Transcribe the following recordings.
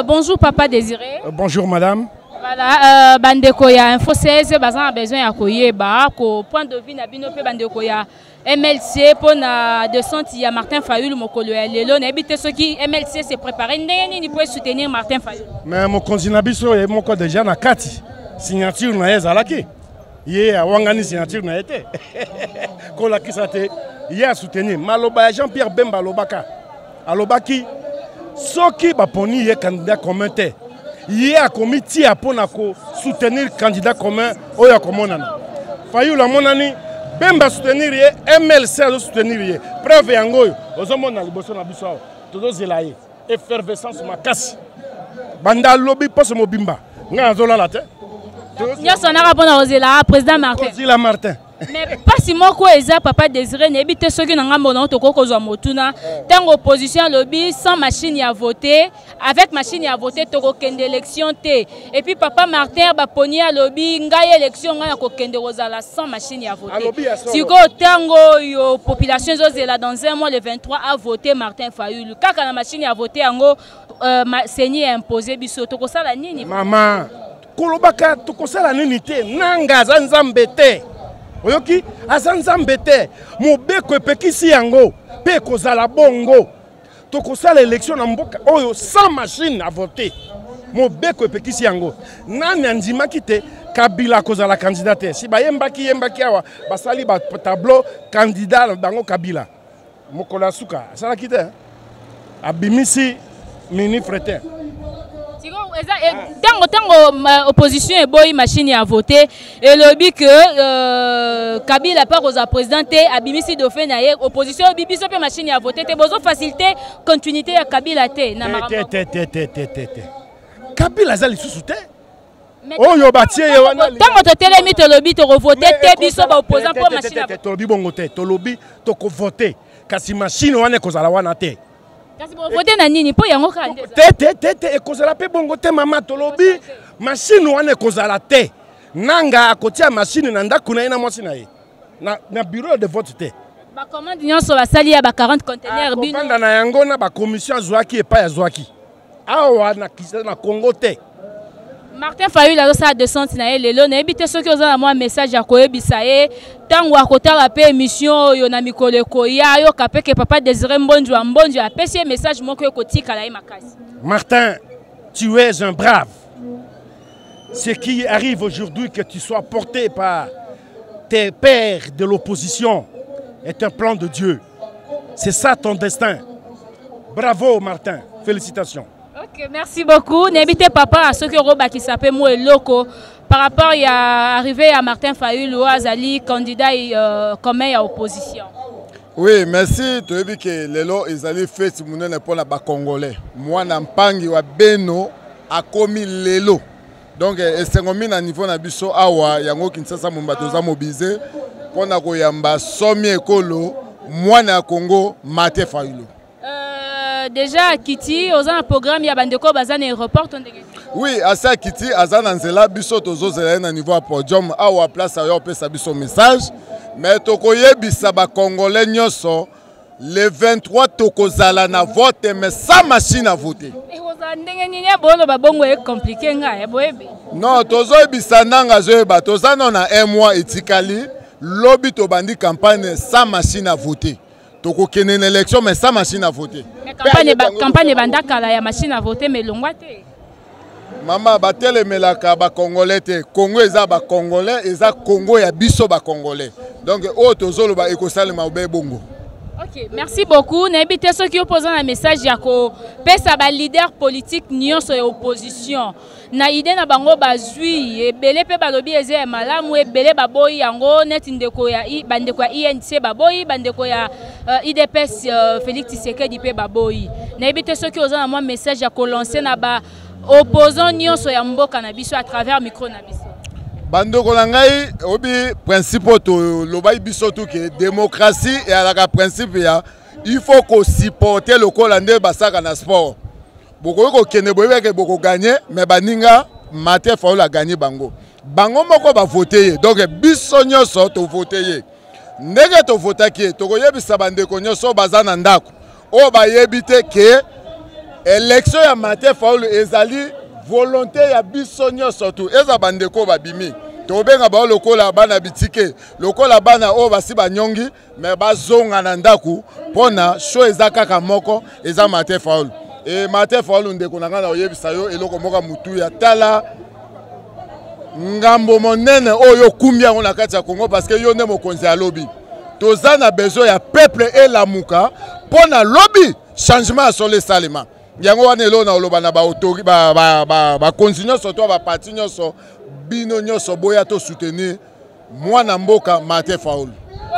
Bonjour Papa Désiré. Bonjour Madame. Voilà, bandeko ya Info 16 bazan besoin ya koyeba ko point de vue na bino pe bandeko ya MLC pour na descente ya Martin Fayulu mokolo ya lelo na ebite soki MLC s'est préparé ndenge ni pour soutenir Martin Fayulu. Mais mon konzina biso e moko déjà na kati signature na ezalaki. Ye awangani signature na été. Ko la kisate ye a soutenir Maloba Jean-Pierre Bemba Lobaka. Alobaki soki baponi ye candidat commun te. Il y a un comité pour soutenir le candidat commun au Yakomonana. Fayou la monani, Bemba soutenir MLC soutenir preuve yangoyo. Ozomona liboso na biso. Todo zelaye. Effervescence makasi. Banda lobby passe mobimba. Nga zola la te. Nyoso na rapona ozela président Martin. Ozela Martin. Mais pas si moi quoi Papa Désiré n'habite ceux qui n'ont pas mon nom to koko zo motuna. Tant opposition lobby sans machine à voter, avec machine à voter to kende élection té. Et puis Papa Martin ba poni à lobby ngai élection nga ko kende rozala sans machine à voter. Si ko tango yo population zozela dans un mois le 23 a voté Martin Fayulu. Kaka na machine à voter ngo seigneur imposé biso to ko sala nini? Maman kolobaka to ko sala nini té nanga za nzambe té. Oyoki azanzambe te mobeko epekisi yango pe kozala bongo tokosala élection na mboka oyo sans machine à voter mobeko epekisi yango nani andimaki te Kabila kozala candidat te si bayembaki awa basali ba tableau candidat bango Kabila mokola suka asalaki te abimisi ministre te. Tant opposition est boy machine à voter et le but que Kabila pas aux présidenter abimisi dauphin na opposition bibiso pe machine à voter te bozo faciliter continuité à Kabila te na Kabila zali susute oyo batie wana tant to telemi to lobby to voter te biso ba opposant pour machine à voter to lobby bongo te to lobby to ko voter kasi machine wana kozala wana te. Voter na nini po yango kande te ekozala pe bongo te mama tolobi machine wana ekozala te nanga akotia machine na ndako na ina mwasi na ye na bureau de vote te ba commande nyonso basali ya ba 40 containers bino banda na yango na ba commission zwaki epa ya zwaki awa na kisa na Congo te. Martin Fayulu a sa descente na lelo na ebite soki ozana moi message ya koyebisa ye tango akotala pe émission yo na mikolo koya yo kapeke Papa Désiré Mbonjo apesi message moko ekotika la makasi. Martin, tu es un brave. Ce qui arrive aujourd'hui que tu sois porté par tes pères de l'opposition est un plan de Dieu. C'est ça ton destin. Bravo Martin, félicitations. Ok, merci beaucoup. N'hésitez papa à ceux qui ont qui s'appelle moi loco par rapport à arriver à Martin Fayulu Azali candidat comme à opposition. Oui, merci. Tu as vu que lelo Azali fait ce monde pour la Congolais. Moi n'ampangi wa beno a commis lelo. Donc c'est comme un niveau na biso awa yango Kinshasa mombatoza mobilisé pour na koyamba somi ekolo moi na Congo Martin Fayulu. Déjà à Kiti, aux un programme, il y a Bandeko Bazan aéroport. Oui, à ça Kiti, à Zananzela, Bisso Tozo Zela, niveau à podium, à ou à place à Yorpe, ça biso message. Mais Tokoye Bissaba Congolais Nyoso, le 23 Tokozala na vote, mais sans machine à voter. Non, Tozo Bissananga Zoeba, Tozano na un mois et Tikali, lobby Tobandi campagne sans machine à voter. Toko kene une élection mais sans machine à voter. Campagne bandaka la ya machine à voter mais longwa te. Maman batele melaka ba congolais te. Congo eza ba congolais, eza Congo ya biso ba congolais. Donc o tozolo ba ekosalema obe bongo. Ok, merci beaucoup. N'habitez ceux qui opposent un message yako pesa ba leader politique nyonso ya opposition. Na idée na bango bazui ebele pe balobi eze malamu ebele baboyi yango net ndeko ya bandeko ya INC baboyi bandeko ya IDPS Félix Tshisekedi pe baboyi. N'habitez ceux qui osent un moi message yako lancer na ba opposant nyonso ya mboka na biso à travers micro na biso. Bandeko na ngai obi principe to lobai biso to ke démocratie et à la principe ya il faut qu'on supporter le Hollandais basaka na sport. Boko ko kene boye ke boko gagner mais baninga Martin Fayulu a gagné bango. Bango moko ba voter donc biso nyonso to voter. Ndenge to voter ki to koyebisa bandeko nyonso bazana ndako. O ba yebite ke élection ya Martin Fayulu ezali volonté ya biso nyonso tu eza bandeko babimi tobenga ba lokola bana bitike lokola bana o basi banyongi mais bazonga na ndaku pona show eza kaka moko eza Martin Fayulu et Martin Fayulu ndeko nanga na oyebisa yo eloko moka mutu ya tala ngambo monene oyo kumbia on na kati ya Congo parce que yo ne mokonzi ya lobby toza na besoin ya peuple et la muka pona lobby changement sur les salements yango wana elo na oloba na ba autorité ba continuer surtout ba parti nyonso bino nyonso boya to soutenir mwana mboka Martin Fayulu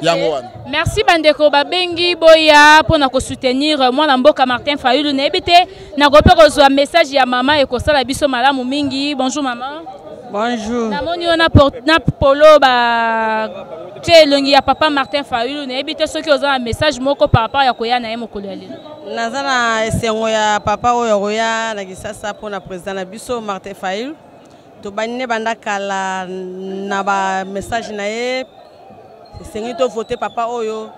yango wana. Merci bandeko babengi boya pona ko soutenir mwana mboka Martin Fayulu na ebite na ko pe kozwa message ya mama e ko sala biso malamu mingi. Bonjour maman. Bonjour. Namoni ona polo ba tchelongi ya papa Martin Fayulu na ebite soki oza un message moko par rapport ya koya na ye mokolo ya lelo. Nazana esengo ya papa oyo roya na kisasa pona président na biso Martin Fayulu. To banine banda kala na ba message na ye esengi to voter papa oyo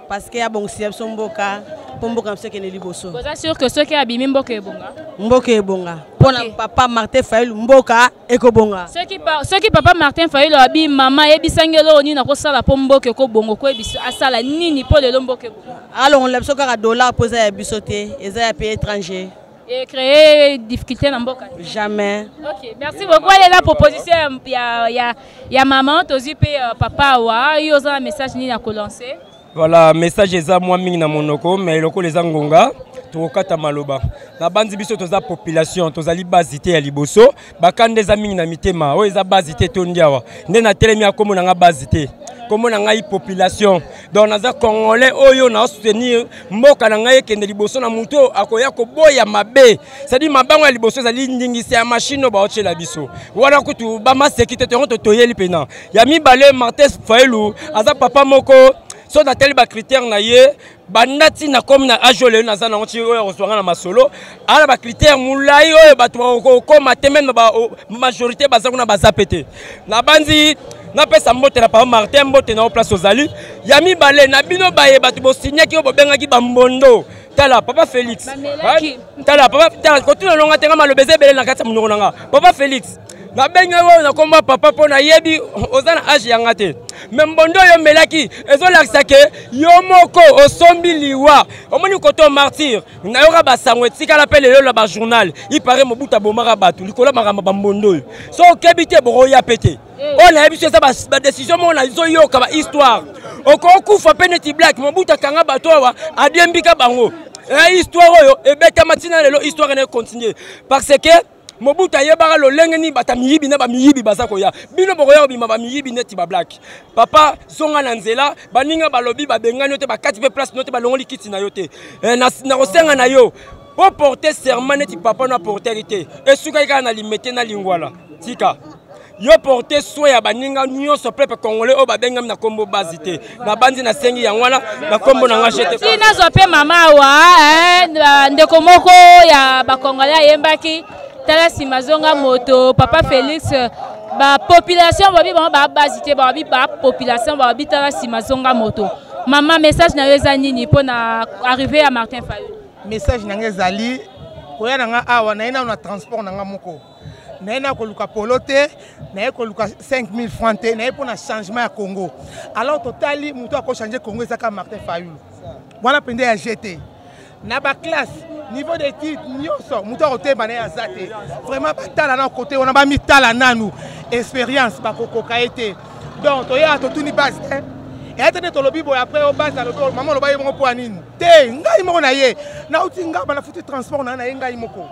parce que ya bongsi ya mboka po mboka mseke ne liboso. Vous êtes sûr que ceux qui abimi mboka ebonga? Mboka ebonga. Pona papa Martin Fayulu mboka ekobonga. Ceux qui papa Martin Fayulu abi mama ebisangelo oni na ko sala po mboka ko bongo ko ebiso asala nini po lelo mboka ebonga. Alors on lebso ka dollar poser ya bisoté eza ya pays étranger. Et créer difficulté dans mboka? Jamais. OK, merci beaucoup. Elle est la proposition ya maman tozi pe papa wa yo za message ni na ko lancer. Voilà, message eza moi mingi na monoko mais loko les ngonga tokata maloba na bandi biso toza population tozali basité ya liboso bakande za mingi na mitema o eza basité to ndiawa nde na telemi akomo na nga basité komo na ngai population donc naza congolais oyo na soutenir mboka na ngai kende liboso na muto akoya ko boya mabe c'est-à-dire mabango ya liboso ezali ndingisi ya machine ba otchela biso wana kutu ba ma sécurité to toyeli pena ya mibale Martin Fayulu aza papa moko so na teli ba critère na ye bandati na comme na ajole na za na onti oyo oswanga na masolo ala ba critère mulai oyo bato ko matemene ba majorité baza kuna bazapete na bandi na pesa mbote na papa Martin mbote na place ozali ya mibale na bino baye bato bo signaki obo bengaki bambondo tala papa Félix tala papa tala kotuna longa tenga malobeze bele na kati munoko nanga papa Félix na benga wo na komba papa pona yebi ozana age yanga te membondo yo melaki ezolakisa ke yo moko osombi liwa omoni koto martyr na yoka basango etika la pele lelo ba journal il paraît mobuta bomaka batu likola makamba bambondo so kebite boroya pete on a ebiso ça ba décision mo na zo yoka ba histoire okokufa peneti black mobuta kanga bato wa adiembika bango histoire oyo ebeta matina lelo histoire na continuer parce que Mobuta yebara lo lengeni bata miyibi na ba miyibi bazako ya bino bokoya bima ba miyibi neti ba black papa zonga na nzela baninga balobi ba bengani yote ba kati pe place note ba longoli kiti na yote na kosenga na yo po porter serment neti papa na porterité esuka ika na limete na lingwala tika yo porter soin ya baninga nyonso peuple congolais o ba bengam na kombo basité na bandi na sengi ya ngwala na kombo na ngachete si nazo pe mama wa ndeko moko ya ba congolais yembaki tala simazonga moto papa Félix ba population babi ba basité babi ba population babi tala simazonga moto maman message na yeza nini pona arriver à Martin Fayulu message na ngezali koya na nga awa na ina na transport na nga moko na ina ko luka polote na ko luka 5000 francs te na pona changement ya Congo alors totali moto ko changer Congo ezaka Martin Fayulu wana pende ya GT na ba classe niveau d'études nyonso muto oteba na yazate vraiment batala na côté on a ba mitala nanu expérience ba kokoka été donc toya to tuni base et atene to lobi boy après au base na lobi maman loba yemo po anini te ngai moko na ye na utinga bana futi transport na ngai moko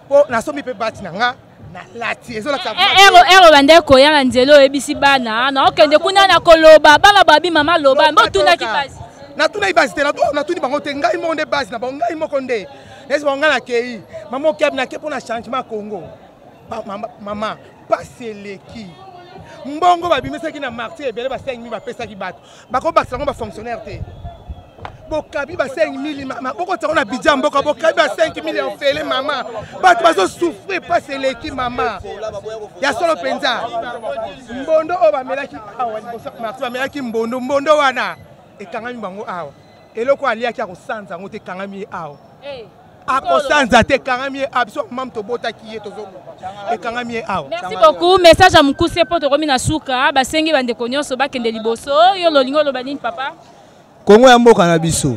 po na somi pe bati na nga na lati ezola ka ero bande ko ya nzelo ebisi bana na okende kuna na koloba bana babi mama loba mbotuna ki base na tuna ibasi te na tuni bango te ngai monde base na bango ngai moko nde nesi bango na kei mama okeb na kepo na changement Congo mama paseleki mbongo babimisaki na marché ebele ba 5000 bapesaki bato bako bakisa ngo ba fonctionnaire te bokabi ba 5000 mama boko tsako na bidja mboka bokabi ba 5000 en fele mama bato bazo souffrir paseleki mama ya solo penza mbondo o bamelaki awa liboso marché bamelaki mbondo wana ekangami bango awa eloko aliaki akosanza ngo te kangami awa akosanza te kangami abso mam to bota kiye tozo e kangami awa. Merci beaucoup. Message à Mukuse pour te remis na suka basengi bande konyoso bakende liboso yo lolingo lo banini papa. Kongo ya mboka na biso.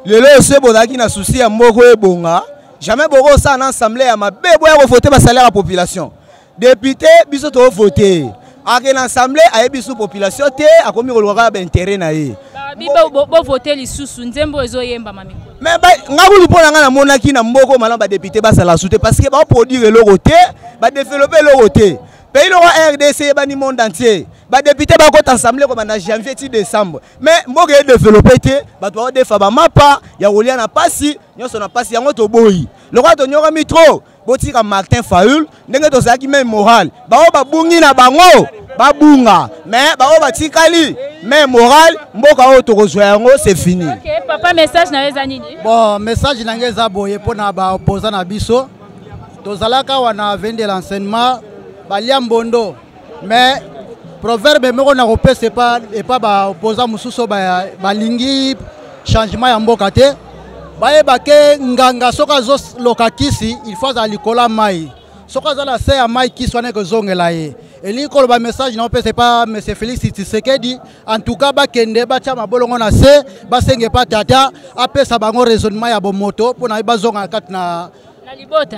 Lelo ose bodaki na souci ya mboko ebonga. Jamais boko ça en assemblée ya mabebo ya voter ba salaire à population. Député biso to voter. Ake l'assemblée a biso population te akomi kolwa ba intérêt na ye. Biba bo voter lisusu nzembo ezo yemba mami. Mais ngakulu pona nga na monaki na mboko malamba ba député ba sala souté parce que ba produire le côté, ba développer le côté. Pays le RDC ba ni monde entier. Ba député ba ko assemblée ko na janvier ti décembre. Mais mboka e développer te ba to defa ba mapa ya rolia na pasi, nyoso na pasi yango to boyi. Le roi to nyoka mitro botika Martin Fayulu ndenge to zaki même moral. Ba o ba bungi na bango. Babunga mais ba o batikali mais moral mboka o to kozwa yango c'est fini. OK, papa message na eza nini? Bon, message na ngeza boye pona ba opposant na biso. Tozalaka wana vendre l'enseignement balia mbondo. Mais proverbe meko na repese pas et pas ba opposant mususo ba lingi changement ya mboka te. Baye bake nganga soka zo lokakisi il faut za likola mai. Soka za la se ya mai kiswane ko zongela ye. Et li ko ba message na opese pas monsieur Félix Tshisekedi en tout cas ba kende ba cha mabolongo na se ba senge pa tata apesa bango raisonnement ya bomoto pona ba zonga kat na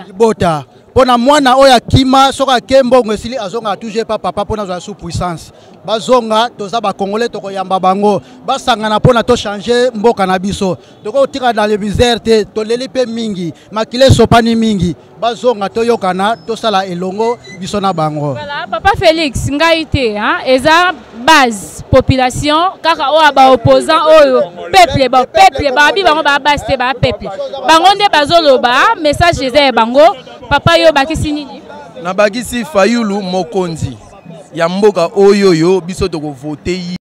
libota pona mwana oya kima soka kembo ngesili azonga toujours pas papa pona za sous puissance bazonga toza ba congolais to koyamba bango basangana pona to changer mboka na biso toko tika dans le misère te to leli pe mingi makile sopani mingi bazonga to yokana to sala elongo biso na bango. Voilà papa Félix ngaité hein eza base population kaka o ba opposant oyo peuple ba bi bango ba base ba peuple bango nde bazoloba message eza bango papa yo bakisi nini na bakisi Fayulu mokonzi ya mboka oyo yo biso to ko voter